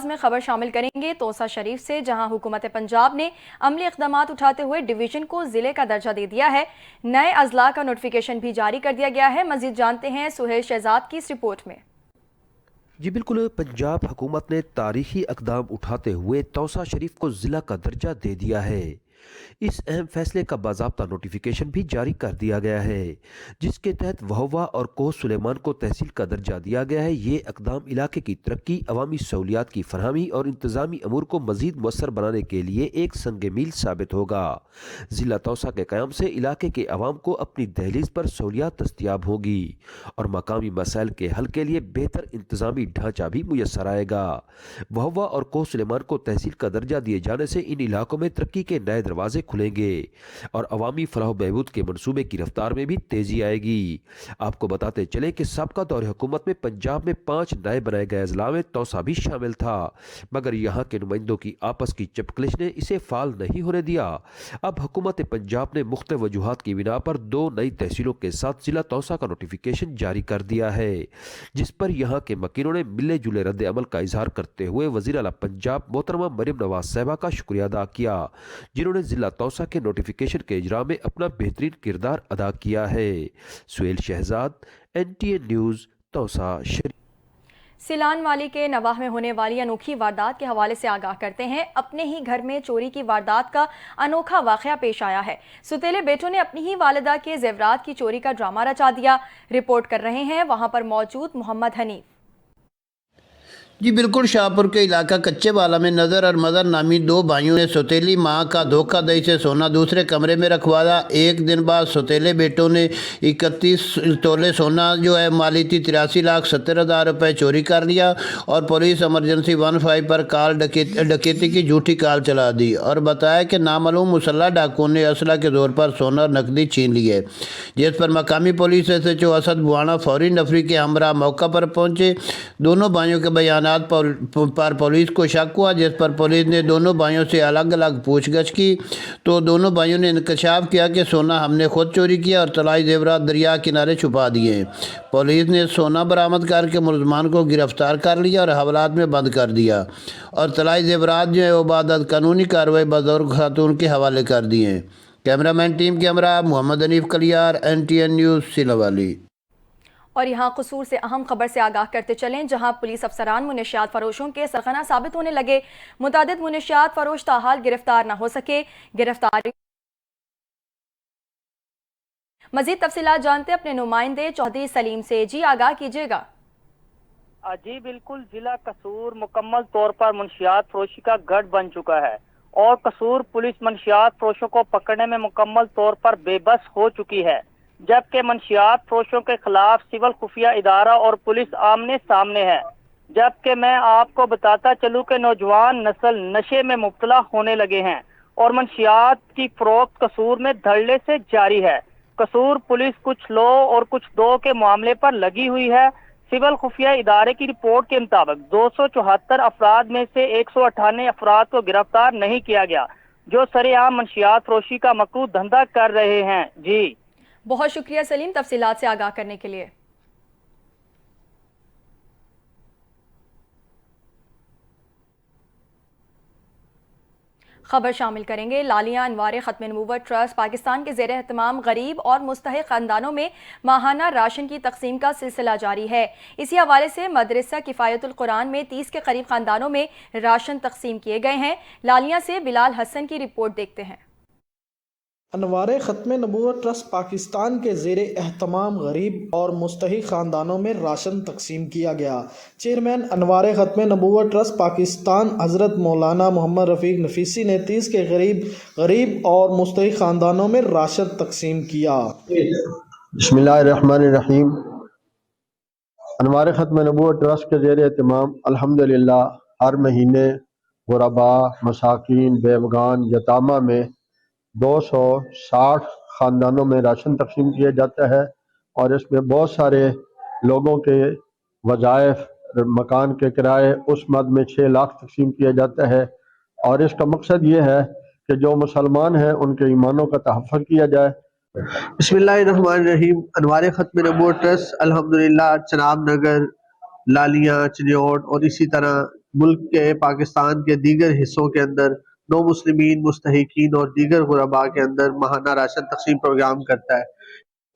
میں خبر شامل کریں گے توسا شریف سے، جہاں حکومت پنجاب نے عملی اقدامات اٹھاتے ہوئے ڈویژن کو ضلع کا درجہ دے دیا ہے۔ نئے اضلاع کا نوٹیفیکیشن بھی جاری کر دیا گیا ہے۔ مزید جانتے ہیں سہیل شہزاد کی اس رپورٹ میں۔ جی بالکل، پنجاب حکومت نے تاریخی اقدام اٹھاتے ہوئے توسا شریف کو ضلع کا درجہ دے دیا ہے۔ اس اہم فیصلے کا باضابطہ نوٹیفیکیشن بھی جاری کر دیا گیا ہے، جس کے تحت وہوا اور کوہ سلیمان کو تحصیل کا درجہ دیا گیا ہے۔ یہ اقدام علاقے کی ترقی، عوامی سہولیات کی فراہمی اور انتظامی امور کو مزید مؤثر بنانے کے لیے ایک سنگ میل ثابت ہوگا۔ ضلع توسا کے قیام سے علاقے کے عوام کو اپنی دہلیز پر سہولیات دستیاب ہوگی اور مقامی مسائل کے حل کے لیے بہتر انتظامی ڈھانچہ بھی میسر آئے گا۔ وہوا اور کوہ سلیمان کو تحصیل کا درجہ دیے جانے سے ان علاقوں میں ترقی کے نئے دروازے کھلیں گے اور عوامی فلاح و بہبود کے منصوبے کی رفتار میں بھی تیزی آئے گی۔ آپ کو بتاتے چلیں کہ سابقہ دور حکومت میں پنجاب میں 5 نئے بنائے گئے اضلاع میں توسا بھی شامل تھا، مگر یہاں کے نمائندوں کی آپس کی چپکلش نے اسے فعال نہیں ہونے دیا۔ اب حکومت پنجاب نے مختلف وجوہات کی بنا پر 2 نئی تحصیلوں کے ساتھ ضلع توسا کا نوٹیفیکیشن جاری کر دیا ہے، جس پر یہاں کے مکینوں نے ملے جلے رد عمل کا اظہار کرتے ہوئے وزیر اعلیٰ پنجاب محترمہ مریم نواز صاحبہ کا شکریہ ادا کیا، جنہوں نے ضلع توسا کے نوٹیفیکیشن کے اجراء میں اپنا بہترین کردار ادا کیا ہے۔ سہیل شہزاد، NTN نیوز، توسا شریف۔ سیلان والی کے نواح میں ہونے والی انوکھی واردات کے حوالے سے آگاہ کرتے ہیں۔ اپنے ہی گھر میں چوری کی واردات کا انوکھا واقعہ پیش آیا ہے۔ سوتیلے بیٹوں نے اپنی ہی والدہ کے زیورات کی چوری کا ڈرامہ رچا دیا۔ رپورٹ کر رہے ہیں وہاں پر موجود محمد حنیف۔ جی بالکل، شاہپور کے علاقہ کچے والا میں نظر اور مظہر نامی 2 بھائیوں نے سوتیلی ماں کا دھوکہ دہی سے سونا دوسرے کمرے میں رکھوایا۔ ایک دن بعد سوتیلے بیٹوں نے 31 تولے سونا جو ہے مالی تھی 83,70,000 روپے چوری کر لیا اور پولیس ایمرجنسی 15 پر کال ڈکیتی کی جھوٹی کال چلا دی اور بتایا کہ نامعلوم مسلح ڈاکوؤں نے اسلحہ کے زور پر سونا اور نقدی چھین لی ہے، جس پر مقامی پولیس SHO اسد بوانا فوری نفری کے ہمراہ موقع پر پہنچے۔ دونوں بھائیوں کے بیانات پر پولیس کو شک ہوا، جس پر پولیس نے دونوں بھائیوں سے الگ الگ پوچھ گچھ کی تو دونوں بھائیوں نے انکشاف کیا کہ سونا ہم نے خود چوری کیا اور طلائی زیورات دریا کنارے چھپا دیے ہیں۔ پولیس نے سونا برآمد کر کے ملزمان کو گرفتار کر لیا اور حوالات میں بند کر دیا اور طلائی زیورات جو ہے وہ بعد قانونی کارروائی بزرگ خاتون کے حوالے کر دیے ہیں۔ کیمرامین ٹیم کے ہمراہ محمد حنیف کلیار، NTN نیوز، سیلان والی۔ اور یہاں قصور سے اہم خبر سے آگاہ کرتے چلیں، جہاں پولیس افسران منشیات فروشوں کے سرغنہ ثابت ہونے لگے۔ متعدد منشیات فروش تاحال گرفتار نہ ہو سکے۔ گرفتاری مزید تفصیلات جانتے اپنے نمائندے چودھری سلیم سے۔ جی آگاہ کیجیے گا۔ جی بالکل، ضلع قصور مکمل طور پر منشیات فروشی کا گڑھ بن چکا ہے اور قصور پولیس منشیات فروشوں کو پکڑنے میں مکمل طور پر بے بس ہو چکی ہے، جبکہ منشیات فروشوں کے خلاف سول خفیہ ادارہ اور پولیس آمنے سامنے ہے۔ جبکہ میں آپ کو بتاتا چلوں کہ نوجوان نسل نشے میں مبتلا ہونے لگے ہیں اور منشیات کی فروخت قصور میں دھڑلے سے جاری ہے۔ قصور پولیس کچھ لو اور کچھ دو کے معاملے پر لگی ہوئی ہے۔ سول خفیہ ادارے کی رپورٹ کے مطابق 274 افراد میں سے 198 افراد کو گرفتار نہیں کیا گیا، جو سرِ عام منشیات فروشی کا مکروہ دھندا کر رہے ہیں۔ جی بہت شکریہ سلیم، تفصیلات سے آگاہ کرنے کے لیے۔ خبر شامل کریں گے۔ لالیاں انوار ختم نبوت ٹرسٹ پاکستان کے زیر اہتمام غریب اور مستحق خاندانوں میں ماہانہ راشن کی تقسیم کا سلسلہ جاری ہے۔ اسی حوالے سے مدرسہ کفایت القرآن میں 30 کے قریب خاندانوں میں راشن تقسیم کیے گئے ہیں۔ لالیاں سے بلال حسن کی رپورٹ دیکھتے ہیں۔ انوار ختم نبوت ٹرسٹ پاکستان کے زیر اہتمام غریب اور مستحق خاندانوں میں راشن تقسیم کیا گیا۔ چیئرمین انوار ختم نبوت ٹرسٹ پاکستان حضرت مولانا محمد رفیق نفیسی نے 30 کے غریب اور مستحق خاندانوں میں راشن تقسیم کیا۔ بسم اللہ الرحمن الرحیم۔ انوار ختم نبوت ٹرسٹ کے زیر اہتمام الحمدللہ ہر مہینے غرباء، مساکین، بیوگان، یتامہ میں 260 خاندانوں میں راشن تقسیم کیا جاتا ہے اور اس میں بہت سارے لوگوں کے وظائف، مکان کے کرائے اس مد میں 6 لاکھ تقسیم کیا جاتا ہے اور اس کا مقصد یہ ہے کہ جو مسلمان ہیں ان کے ایمانوں کا تحفظ کیا جائے۔ بسم اللہ الرحمن الرحیم۔ انوار ختم نبوت ٹرسٹ الحمدللہ چناب نگر، لالیاں، چنیوٹ اور اسی طرح मुल्क के पाकिस्तान के दीगर हिस्सों के अंदर नौ मुस्लिमीन, मुस्तहिकीन और दीगर गुरबा के अंदर माहाना राशन तकसीम प्रोग्राम करता है।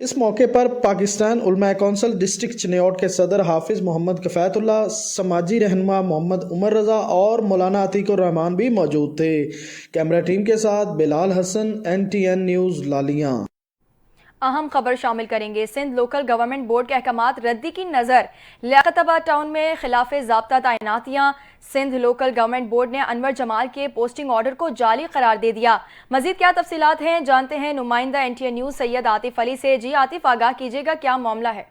इस मौके पर पाकिस्तान उलमा कौंसिल डिस्ट्रिक्ट चिन्योट के सदर हाफिज मोहम्मद कफ़ायतुल्लाह, समाजी रहनुमा मोहम्मद उमर रज़ा और मौलाना अतीकुर रहमान भी मौजूद थे। कैमरा टीम के साथ बिलाल हसन, NTN न्यूज़ लालियां। अहम खबर शामिल करेंगे। सिंध लोकल गवर्नमेंट बोर्ड के अहकामात रद्दी की नज़र, लियाकताबाद टाउन में खिलाफ ज़ाब्ता तैनातियाँ। सिंध लोकल गवर्नमेंट बोर्ड ने अनवर जमाल के पोस्टिंग ऑर्डर को जाली करार दे दिया। मजीद क्या तफसीलात हैं, जानते हैं नुमाइंदा NTN न्यूज़ सैयद आतिफ अली से। जी आतिफ, आगाह कीजिएगा, क्या मामला है?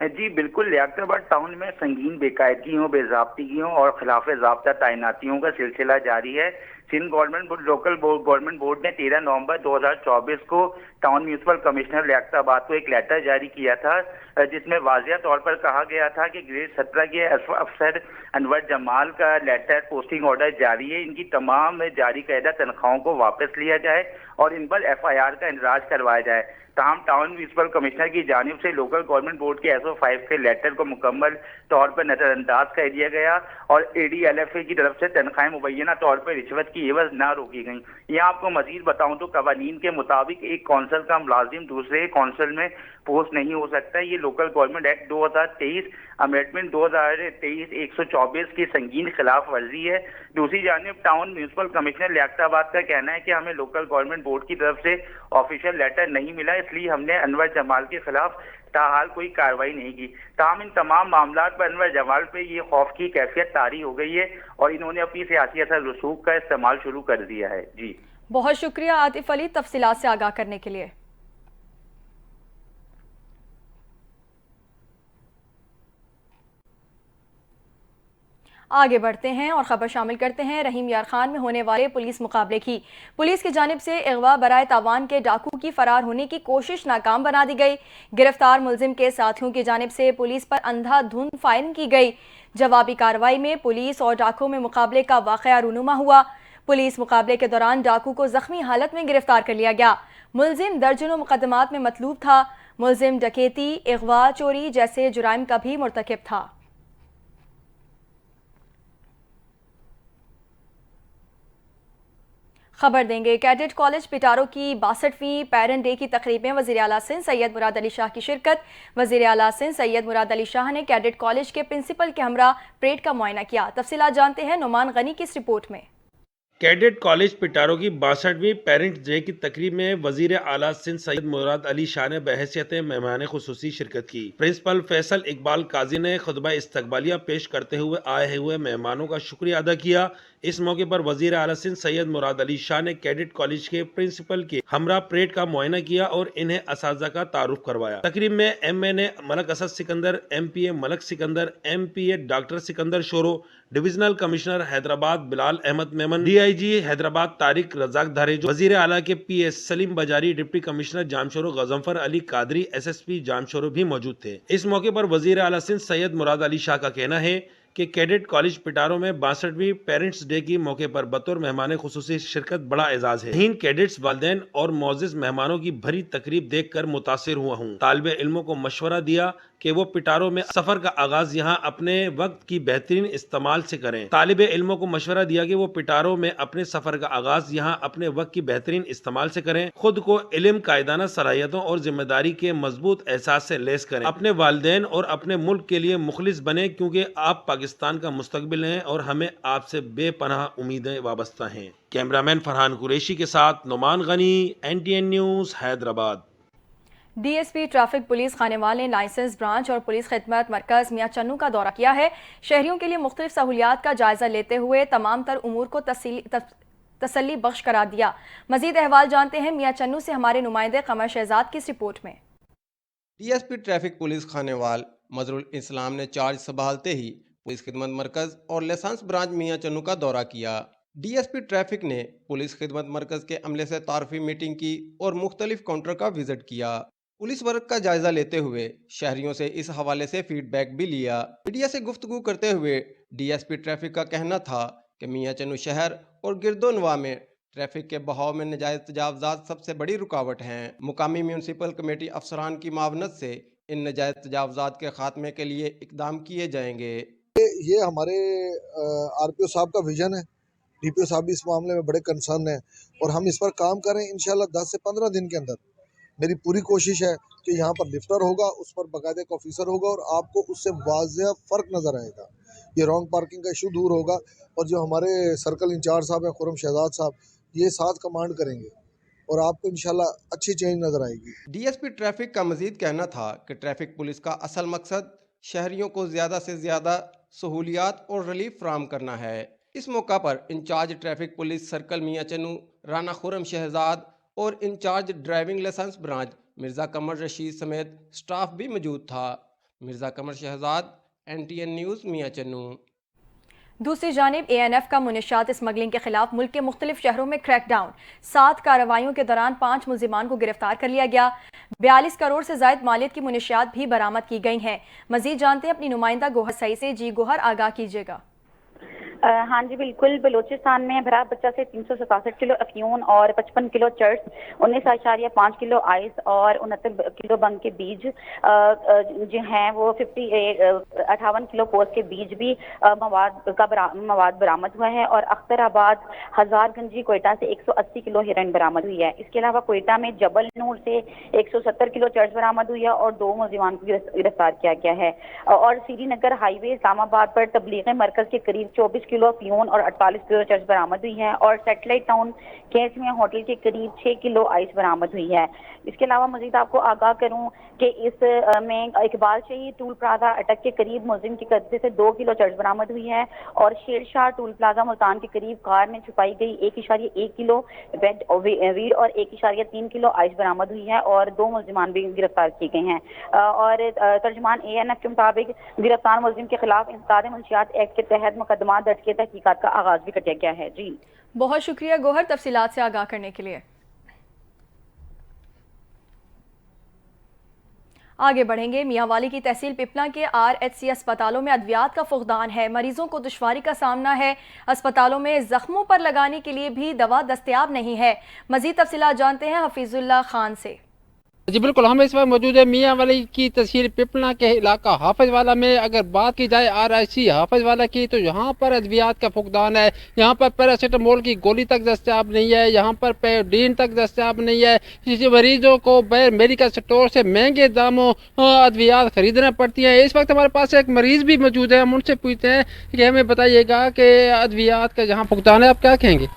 जी बिल्कुल, लियाकताबाद टाउन में संगीन बेकायदगियों, बेज़ाब्तियों और खिलाफ ज़ाब्ता तैनातियों का सिलसिला जारी है। सिंध गवर्नमेंट बोर्ड ने 13 नवंबर 2024 को टाउन म्यूनसिपल कमिश्नर लियाकताबाद को एक लेटर जारी किया था, जिसमें वाज़िया तौर पर कहा गया था कि ग्रेड 17 के अफसर अनवर जमाल का लेटर पोस्टिंग ऑर्डर जारी है। इनकी तमाम जारी करदा तनख्वाहों को वापस लिया जाए और इन पर FIR का इंदराज करवाया जाए। ताहम टाउन म्यूनसिपल कमिश्नर की जानिब से लोकल गवर्नमेंट बोर्ड के SO5 के लेटर को मुकम्मल तौर पर नज़रअंदाज कर दिया गया और ADLFA की तरफ से तनख्वाहें मुबैना तौर पर रिश्वत की एवज न रोकी गई। यहाँ आपको मजीद बताऊं तो कवानीन के मुताबिक एक कौंसिल का मुलाजिम दूसरे कौंसिल में पोस्ट नहीं हो सकता। ये लोकल गवर्नमेंट एक्ट 2023 अमेंडमेंट 2023 124 की संगीन खिलाफ वर्जी है। दूसरी जानिब टाउन म्यूनसिपल कमिश्नर लियाकताबाद का कहना है कि हमें लोकल गवर्नमेंट बोर्ड की तरफ से ऑफिशियल लेटर नहीं मिला, इसलिए हमने अनवर जमाल के खिलाफ ताहाल कोई कार्रवाई नहीं की। ताहम इन तमाम मामलात पर अनवर जमाल पे ये खौफ की कैफियत तारी हो गई है और इन्होंने अपनी सियासी असर रसूख का इस्तेमाल शुरू कर दिया है। जी बहुत शुक्रिया आतिफ अली, तफसीलात से आगाह करने के लिए। आगे बढ़ते हैं और खबर शामिल करते हैं रहीम यार खान में होने वाले पुलिस मुकाबले की। पुलिस की जानिब से अगवा बराए तावान के डाकू की फरार होने की कोशिश नाकाम बना दी गई। गिरफ्तार मुलजिम के साथियों की जानिब से पुलिस पर अंधाधुंध फायरिंग की गई। जवाबी कार्रवाई में पुलिस और डाकू में मुकाबले का वाक़या रूनुमा हुआ। पुलिस मुकाबले के दौरान डाकू को जख्मी हालत में गिरफ्तार कर लिया गया। मुलजिम दर्जनों मुकदमात में मतलूब था। मुलजिम डकैती, अगवा, चोरी जैसे जुराइम का भी मुर्तकिब था। खबर देंगे कैडेट कॉलेज पिटारो की 62वीं पेरेंट डे की तकरीब में वज़ीर आला सिंध सैयद मुराद अली शाह की शिरकत। वज़ीर आला सिंध सैयद मुराद अली शाह ने कैडेट कॉलेज के प्रिंसिपल के हमरा परेड का मुआयना किया। तफसीलात जानते हैं नुमान गनी की इस रिपोर्ट में। कैडेट कॉलेज पिटारो की 62वीं पेरेंट्स डे की तकरीब में वजीर आला सिंध सैयद मुराद अली शाह ने बहैसियत मेहमान खुसूसी शिरकत की। प्रिंसिपल फैसल इकबाल काजी ने खुतबा इस्तकबालिया पेश करते हुए आए हुए मेहमानों का शुक्रिया अदा किया। इस मौके पर वजीर आला सिंध सैयद मुराद अली शाह ने कैडेट कॉलेज के प्रिंसिपल के हमरा परेड का मुआयना किया और इन्हें असातिज़ा का तारुफ करवाया। तकरीब में MNA Malak Asad Sikandar, MPA Malak Sikandar, MPA doctor Sikandar Shoro, divisional commissioner Hyderabad Bilal Ahmed Memon, DIG Hyderabad Tariq Razzaq Dharejo, वजीर आला के PS Saleem Bajari, deputy commissioner Jamshoro Ghazanfar Ali Qadri, SSP Jamshoro भी मौजूद थे। इस मौके पर वजीर आला सिंध सैयद मुराद अली शाह का कहना है कि कैडेट कॉलेज पिटारो में 62वीं पेरेंट्स डे की मौके पर बतौर मेहमान खुसूसी शिरकत बड़ा एजाज है। हीन कैडेट्स वालिदैन और मोअज़्ज़िज़ मेहमानों की भरी तकरीब देख कर मुतासिर हुआ हूँ। तालिबे इल्मों को मशवरा दिया कि वो पिटारो में सफर का आगाज यहाँ अपने वक्त की बेहतरीन इस्तेमाल से करें। तालिबे इल्मों को मशवरा दिया कि वो पिटारो में अपने सफर का आगाज यहाँ अपने वक्त की बेहतरीन इस्तेमाल से करें। खुद को इल्म, कायदाना सलाहियतों और जिम्मेदारी के मजबूत एहसास से लेस करें। अपने वालिदैन और अपने मुल्क के लिए मुखलिस बने, क्योंकि आप पाकिस्तान का मुस्तकबिल हैं और हमें आपसे बेपनाह उम्मीदें वाबस्ता हैं। कैमरामैन फरहान कुरैशी के साथ Numan Ghani, NTN news Hyderabad. DSP traffic police Khanewal ने लाइसेंस ब्रांच और पुलिस खिदमत मरकज मियां चन्नू का दौरा किया है। शहरियों के लिए मुख्तलिफ सहूलियात का जायजा लेते हुए तमाम तर उमूर को तसल्ली बख्श करार दिया। मजीद अहवाल जानते हैं मियां चन्नू से हमारे नुमाइंदे कमर शहजाद की इस रिपोर्ट में। DSP traffic police Khanewal Mazharul Islam ने चार्ज संभालते ही पुलिस खिदमत मरकज और लाइसेंस ब्रांच मियां चन्नू का दौरा किया। DSP ट्रैफिक ने पुलिस खिदमत मरकज के अमले से तारफी मीटिंग की और मुख्तलिफ काउंटर का विजिट किया। पुलिस वर्क का जायजा लेते हुए शहरियों से इस हवाले से फीडबैक भी लिया। मीडिया से गुफ्तगू करते हुए DSP ट्रैफिक का कहना था कि मियां चन्नू शहर और गिरदोनवा में ट्रैफिक के बहाव में नजायज तजावजात सबसे बड़ी रुकावट हैं। मुकामी म्यूनसिपल कमेटी अफसरान की मावनत से इन नजायज तजावजात के खात्मे के लिए इकदाम किए जाएंगे। ये हमारे आरपीओ साहब का विजन है, डीपीओ साहब भी इस मामले में बड़े कंसर्न हैं और हम इस पर काम करें। इंशाल्लाह 10 से 15 दिन के अंदर मेरी पूरी कोशिश है कि यहाँ पर लिफ्टर होगा, उस पर बाकायदा एक ऑफिसर होगा और आपको उससे वाज़ेह फ़र्क नज़र आएगा। ये रॉन्ग पार्किंग का इशू दूर होगा और जो हमारे सर्कल इंचार्ज साहब हैं खुर्रम शहजाद साहब, ये साथ कमांड करेंगे और आपको इंशाल्लाह अच्छी चेंज नज़र आएगी। डीएसपी ट्रैफिक का मजीद कहना था कि ट्रैफिक पुलिस का असल मकसद शहरियों को ज़्यादा से ज़्यादा सहूलियात और रिलीफ फराहम करना है। इस मौका पर incharge traffic police circle Mian Channu Rana Khurram Shahzad और incharge driving licence branch Mirza Qamar Rasheed समेत स्टाफ भी मौजूद था। Mirza Qamar Shahzad, NTN news, Mian Channu. दूसरी जानिब ANF का मुनशियात स्मगलिंग के खिलाफ मुल्क के मुख्तलिफ शहरों में क्रैकडाउन। 7 कार्रवाइयों के दौरान 5 मुल्जिमान को गिरफ्तार कर लिया गया। 42 करोड़ से ज़ायद मालियत की मुनशियात भी बरामद की गई हैं। मजीद जानते हैं अपनी नुमाइंदा गोहर सई से। जी गोहर, आगाह कीजिएगा। हाँ जी बिल्कुल, बलूचिस्तान में भरा बच्चा से 367 किलो अफ्यून और 55 किलो चर्च, 19.5 किलो आइस और 69 किलो बंग के बीज जो हैं वो 58 किलो पोस्ट के बीज भी मवाद बरामद हुआ है। और अख्तराबाद हजारगंजी कोयटा से 180 किलो हिरन बरामद हुई है। इसके अलावा कोयटा में जबल नूर से 170 किलो चर्च बरामद हुई है और 2 मुलजिमान को गिरफ्तार किया गया है। और श्रीनगर हाईवे इस्लामाबाद पर तबलीग मरकज के करीब 24 किलो फ्यून और 48 किलो चर्च बरामद हुई है। और सैटेलाइट टाउन केस में होटल के करीब 6 किलो आइस बरामद हुई है। इसके अलावा मजीद आपको आगाह करूं कि इस में इकबाल शहीद टूल प्लाजा अटक के करीब मुलजिम के कब्जे से 2 किलो चर्च बरामद हुई है। और शेरशाह टूल प्लाजा मुल्तान के करीब कार में छुपाई गई 1.1 किलो वीड और 1.3 किलो आइस बरामद हुई है और 2 मुलजिमान भी गिरफ्तार किए गए हैं। और तर्जमान ANF के मुताबिक गिरफ्तार मुलजिम के खिलाफ इंसदाद मंशियात एक्ट के तहत मुकदमा दर्ज के तहकीकात का आगाज भी किया गया है। जी बहुत शुक्रिया गोहर, तफसीलात से आगाह करने के लिए। आगे बढ़ेंगे। मियांवाली की तहसील पिपला के RHC अस्पतालों में अद्वियात का फुकदान है। मरीजों को दुश्वारी का सामना है। अस्पतालों में जख्मों पर लगाने के लिए भी दवा दस्तयाब नहीं है। मजीद तफसीलात जानते हैं हफीजुल्लाह खान से। जी बिल्कुल, हम इस वक्त मौजूद है मियांवाली की तहसील पिपला के इलाका हाफिजवाला में। अगर बात की जाए RHC हाफिजवाला की तो यहाँ पर अद्वियात का फुकदान है। यहाँ पर पैरासीटामोल की गोली तक दस्तयाब नहीं है, यहाँ पर पेयोडीन तक दस्तयाब नहीं है। किसी मरीजों को बैर मेडिकल स्टोर से महंगे दामों अद्वियात खरीदना पड़ती हैं। इस वक्त हमारे पास एक मरीज भी मौजूद है, हम उनसे पूछते हैं कि हमें बताइएगा कि अद्वियात का जहाँ फुकदान है आप क्या कहेंगे।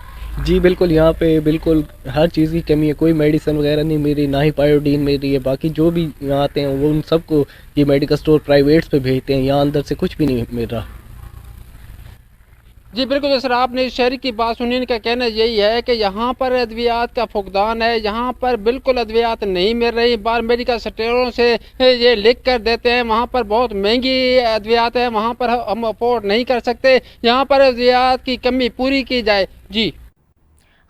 जी बिल्कुल, यहाँ पे बिल्कुल हर चीज़ की कमी है, कोई मेडिसिन वगैरह नहीं मिल रही, ना ही पायोडीन मिल रही है। बाकी जो भी यहाँ आते हैं वो उन सबको ये मेडिकल स्टोर प्राइवेट्स पे भेजते हैं, यहाँ अंदर से कुछ भी नहीं मिल रहा। जी बिल्कुल सर, आपने शहरी की बात सुनी। इनका कहना यही है कि यहाँ पर अद्वियात का फुकदान है, यहाँ पर बिल्कुल अद्वियात नहीं मिल रही। बाहर मेडिकल स्टोरों से ये लिख कर देते हैं, वहाँ पर बहुत महंगी अद्वियात है, वहाँ पर हम अफोर्ड नहीं कर सकते। यहाँ पर अद्वियात की कमी पूरी की जाए। जी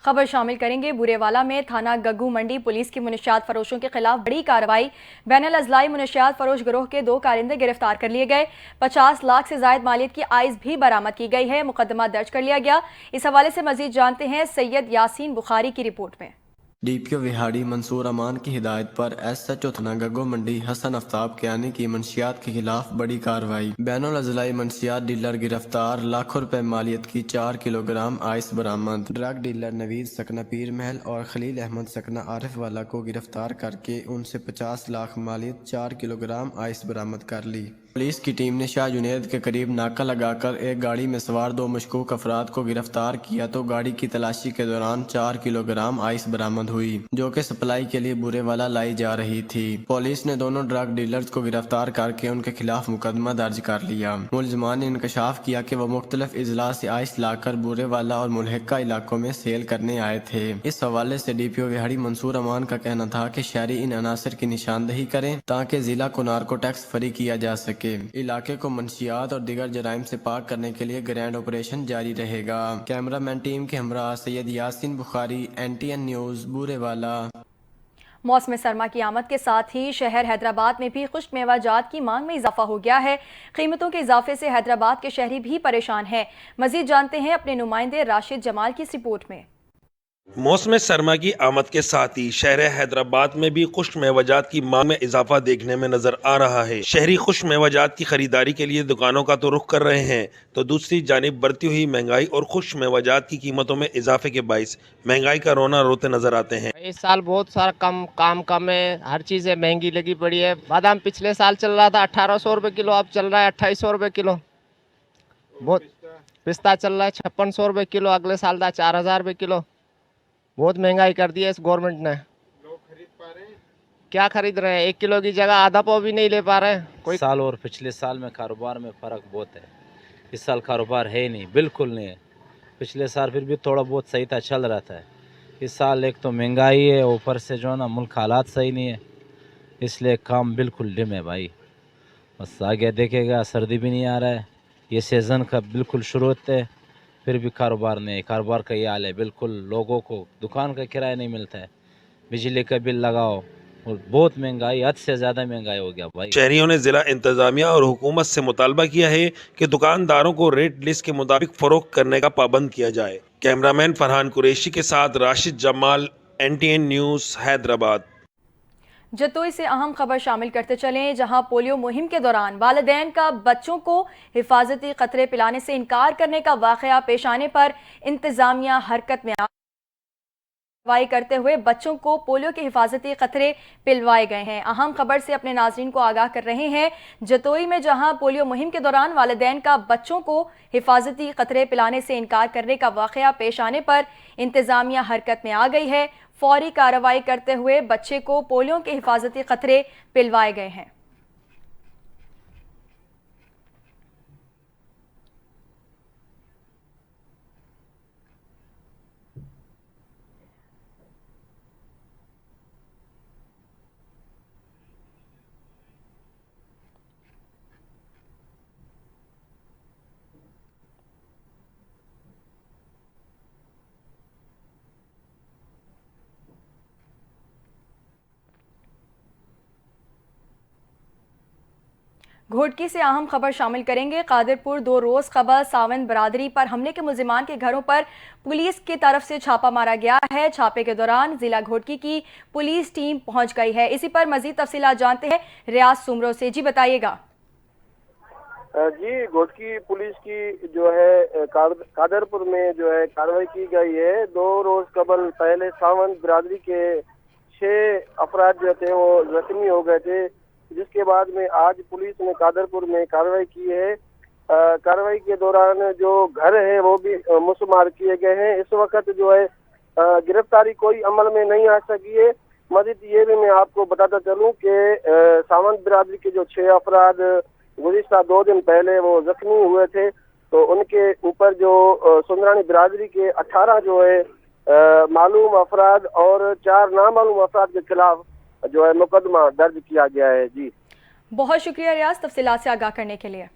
खबर शामिल करेंगे। बुरेवाला में थाना गग्गू मंडी पुलिस की मुनशियात फरोशों के खिलाफ बड़ी कार्रवाई। बैनुल अज़लाई मुनशियात फरोश गिरोह के 2 कारिंदे गिरफ्तार कर लिए गए। 50 लाख से जायद मालियत की आइस भी बरामद की गई है। मुकदमा दर्ज कर लिया गया। इस हवाले से मजीद जानते हैं सैयद यासीन बुखारी की रिपोर्ट में। DPO विहाड़ी मंसूर अमान की हिदायत पर SHO थाना गग्गो मंडी हसन आफ्ताब कियानी की मंशियात के खिलाफ बड़ी कार्रवाई। बैनुल अज़लाई मंशियात डीलर गिरफ्तार। लाखों रुपए मालियत की 4 किलोग्राम आइस बरामद। ड्रग डीलर नवीद सकना पीर महल और खलील अहमद सकना आरिफ वाला को गिरफ्तार करके उनसे 50 लाख मालियत 4 किलोग्राम आइस बरामद कर ली। पुलिस की टीम ने शाह जुनैद के करीब नाका लगाकर एक गाड़ी में सवार 2 मशकूक अफराद को गिरफ्तार किया तो गाड़ी की तलाशी के दौरान 4 किलोग्राम आइस बरामद हुई, जो कि सप्लाई के लिए बुरेवाला लाई जा रही थी। पुलिस ने दोनों ड्रग डीलर्स को गिरफ्तार करके उनके खिलाफ मुकदमा दर्ज कर लिया। मुलजिमान ने इंकशाफ किया कि वो मुख्तलिफ इजला से आइस लाकर बुरेवाला और मुल्हिका इलाकों में सेल करने आए थे। इस हवाले से DPO विहाड़ी मंसूर अमान का कहना था कि शहरी इन अनासर की निशानदही करें ताकि जिला को नार्को टैक्स फ्री किया जा सके। इलाके को मंशियात और दीगर जराइम से पाक करने के लिए ग्रैंड ऑपरेशन जारी रहेगा। कैमरामैन टीम के हमरा सैयद यासीन बुखारी, NTN न्यूज़, बुरेवाला। मौसम सरमा की आमद के साथ ही शहर हैदराबाद में भी खुश्क मेवाजात की मांग में इजाफा हो गया है। कीमतों के इजाफे से हैदराबाद के शहरी भी परेशान हैं। मजीद जानते हैं अपने नुमाइंदे राशिद जमाल की इस रिपोर्ट में। मौसम सरमा की आमद के साथ ही शहर हैदराबाद में भी खुश्क मेवाजात की मांग में इजाफा देखने में नजर आ रहा है। शहरी खुश्क मेवाजात की खरीदारी के लिए दुकानों का तो रुख कर रहे हैं, तो दूसरी जानिब बढ़ती हुई महंगाई और खुश्क मेवाजात की कीमतों में इजाफे के बाइस महंगाई का रोना रोते नजर आते हैं। इस साल बहुत सारा काम कम है, हर चीज़ें महंगी लगी पड़ी है। बादाम पिछले साल चल रहा था 1800 रुपये किलो, अब चल रहा है 2800 रुपये किलो। बहुत पिस्ता चल रहा है 5600 रुपये किलो, अगले साल था 4000 रुपये किलो। बहुत महंगाई कर दी है इस गवर्नमेंट ने। लोग खरीद पा रहे हैं? क्या खरीद रहे हैं? 1 किलो की जगह आधा पाव भी नहीं ले पा रहे हैं। कोई साल और पिछले साल में कारोबार में फ़र्क बहुत है। इस साल कारोबार है ही नहीं, बिल्कुल नहीं है। पिछले साल फिर भी थोड़ा बहुत सही था, चल रहा था। इस साल एक तो महंगाई है, ऊपर से जो है ना मुल्क हालात सही नहीं है, इसलिए काम बिल्कुल डिम है भाई। बस आगे देखेगा, सर्दी भी नहीं आ रहा है, ये सीज़न का बिल्कुल शुरुआत है, फिर भी कारोबार नहीं। कारोबार का ये हाल है, बिल्कुल लोगों को दुकान का किराया नहीं मिलता है, बिजली का बिल लगाओ, और बहुत महंगाई, हद से ज़्यादा महंगाई हो गया भाई। शहरियों ने जिला इंतजामिया और हुकूमत से मुतालबा किया है कि दुकानदारों को रेट लिस्ट के मुताबिक फरोख्त करने का पाबंद किया जाए। कैमरामैन फरहान कुरैशी के साथ राशिद जमाल, NTN न्यूज़, हैदराबाद। जतोई से अहम खबर शामिल करते चलें, जहां पोलियो मुहिम के दौरान वालिदैन का बच्चों को हिफाजती कतरे पिलाने से इनकार करने का वाक़या पेश आने पर इंतजामिया हरकत में कार्रवाई करते हुए बच्चों को पोलियो के हिफाजती कतरे पिलवाए गए हैं। अहम खबर से अपने नाज़रीन को आगाह कर रहे हैं। जतोई में जहां पोलियो मुहिम के दौरान वालिदैन का बच्चों को हिफाजती कतरे पिलाने से इनकार करने का वाक़या पेश आने पर इंतजामिया हरकत में आ गई है। फौरी कार्रवाई करते हुए बच्चे को पोलियो के हिफाजती कतरे पिलवाए गए हैं। घोटकी से अहम खबर शामिल करेंगे। कादिरपुर 2 रोज़ कबल सावंत बरादरी पर हमले के मुलजिमान के घरों पर पुलिस की तरफ से छापा मारा गया है। छापे के दौरान जिला घोटकी की पुलिस टीम पहुंच गई है। इसी पर मजीद तफसीलात जानते हैं रियाज सुमरो से। जी बताइएगा। जी, घोटकी पुलिस की जो है कादरपुर में जो है कार्रवाई की गई है। 2 रोज कबल पहले सावंत बरादरी के 6 अफराद जो थे वो जख्मी हो गए थे, जिसके बाद में आज पुलिस ने कादरपुर में कार्रवाई की है। कार्रवाई के दौरान जो घर है वो भी मुसमार किए गए हैं। इस वक्त जो है गिरफ्तारी कोई अमल में नहीं आ सकी है। मजीद ये भी मैं आपको बताता चलूं कि सावंत बिरादरी के जो 6 अफराद गुज़िश्ता 2 दिन पहले वो जख्मी हुए थे, तो उनके ऊपर जो सुंदरानी बिरादरी के 18 जो है मालूम अफराद और 4 नामालूम अफराद के खिलाफ जो है मुकदमा दर्ज किया गया है। जी बहुत शुक्रिया रियाज, तफसीलात से आगाह करने के लिए।